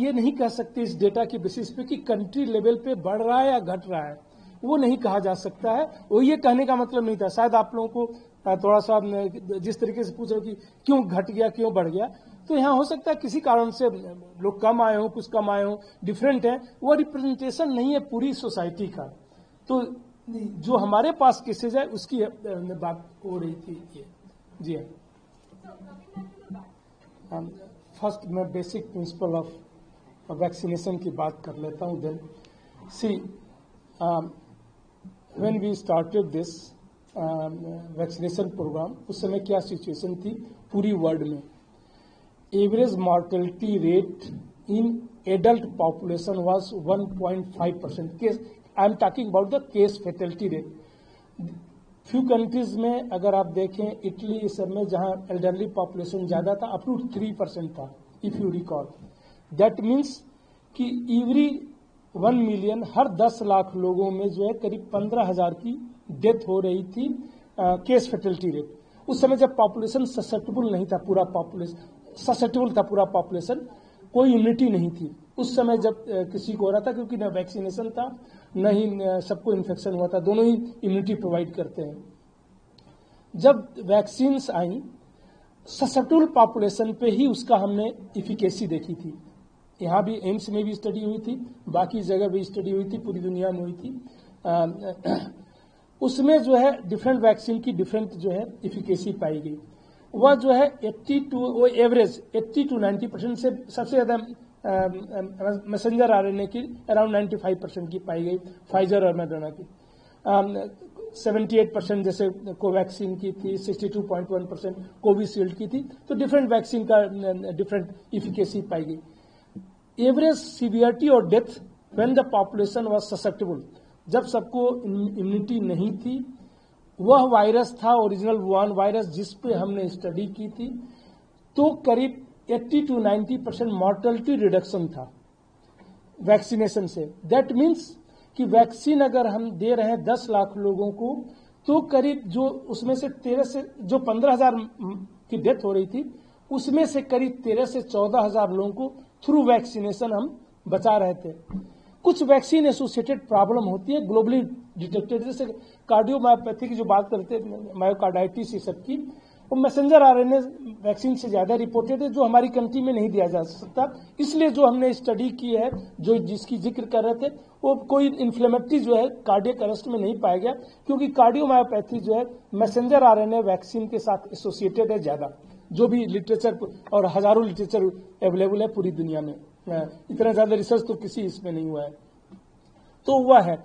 ये नहीं कह सकते इस डेटा के बेसिस पे कि कंट्री लेवल पे बढ़ रहा है या घट रहा है, वो नहीं कहा जा सकता है। वो ये कहने का मतलब नहीं था। शायद आप लोगों को थोड़ा सा जिस तरीके से पूछ रहे हो कि क्यों घट गया क्यों बढ़ गया, तो यहाँ हो सकता है किसी कारण से लोग कम आए हों, कुछ कम आए हों, डिफरेंट है, वो रिप्रेजेंटेशन नहीं है पूरी सोसाइटी का। तो जो हमारे पास केसेज है उसकी बात हो रही थी ये। जी हाँ, फर्स्ट मैं बेसिक प्रिंसिपल ऑफ वैक्सीनेशन की बात कर लेता हूँ। Then see when we started this vaccination program, उस समय क्या सिचुएशन थी पूरी वर्ल्ड में। Average mortality rate in adult population was 1.5% case. I am talking about the case fatality rate. Few countries में अगर आप देखें, इटली इस सब में जहां एल्डरली पॉपुलेशन ज्यादा था, अप टू 3% था, if you recall. That means कि एवरी 1 मिलियन, हर 10 लाख लोगों में जो है करीब 15,000 की डेथ हो रही थी, केस फैटेलिटी रेट। उस समय जब पॉपुलेशन ससेप्टेबल नहीं था, पूरा पॉपुलेशन ससेप्टेबल था, पूरा पॉपुलेशन, कोई इम्यूनिटी नहीं थी उस समय जब किसी को हो रहा था, क्योंकि न वैक्सीनेशन था न ही सबको इन्फेक्शन हुआ था, दोनों ही इम्यूनिटी प्रोवाइड करते हैं। जब वैक्सीन्स आई, ससेप्टेबल पॉपुलेशन पे ही उसका हमने इफिकेसी देखी थी। यहाँ भी एम्स में भी स्टडी हुई थी, बाकी जगह भी स्टडी हुई थी, पूरी दुनिया में हुई थी। उसमें जो है डिफरेंट वैक्सीन की डिफरेंट जो है इफिकेसी पाई गई। वह जो है 80 टू एवरेज 80 to 90% से सबसे ज्यादा मैसेंजर आरएनए की अराउंड 95% की पाई गई, फाइजर और मॉडर्ना की। 78% जैसे कोवैक्सीन की थी, 62.1% कोविशील्ड की थी। तो डिफरेंट वैक्सीन का डिफरेंट इफिकेसी पाई गई। एवरेज सीवियरिटी और death when the population was susceptible, जब सबको इम्यूनिटी नहीं थी, वह वायरस था ओरिजिनल वुहान वायरस जिस पे हमने स्टडी की थी, तो करीब 80 to 90% मॉर्टेलिटी रिडक्शन था वैक्सीनेशन से। दैट मीन्स कि वैक्सीन अगर हम दे रहे हैं 10 लाख लोगों को, तो करीब जो उसमें से 13 से जो 15,000 की डेथ हो रही थी, उसमें से करीब 13 से 14,000 लोगों को थ्रू वैक्सीनेशन हम बचा रहे थे। कुछ वैक्सीन एसोसिएटेड प्रॉब्लम होती है ग्लोबली डिटेक्टेड, जैसे कार्डियोमायोपैथी की जो बात करते हैं, मायोकार्डाइटिस ये सब की, वो मैसेंजर आरएनए वैक्सीन से ज्यादा रिपोर्टेड है, जो हमारी कंट्री में नहीं दिया जा सकता। इसलिए जो हमने स्टडी की है, जो जिसकी जिक्र कर रहे थे, वो कोई इन्फ्लेमेटरी जो है कार्डियक अरेस्ट में नहीं पाया गया, क्योंकि कार्डियोमायोपैथी जो है मैसेंजर आरएनए वैक्सीन के साथ एसोसिएटेड है ज्यादा। जो भी लिटरेचर और हजारों लिटरेचर अवेलेबल है पूरी दुनिया में, इतना ज्यादा रिसर्च तो किसी इसमें नहीं हुआ है। तो वह है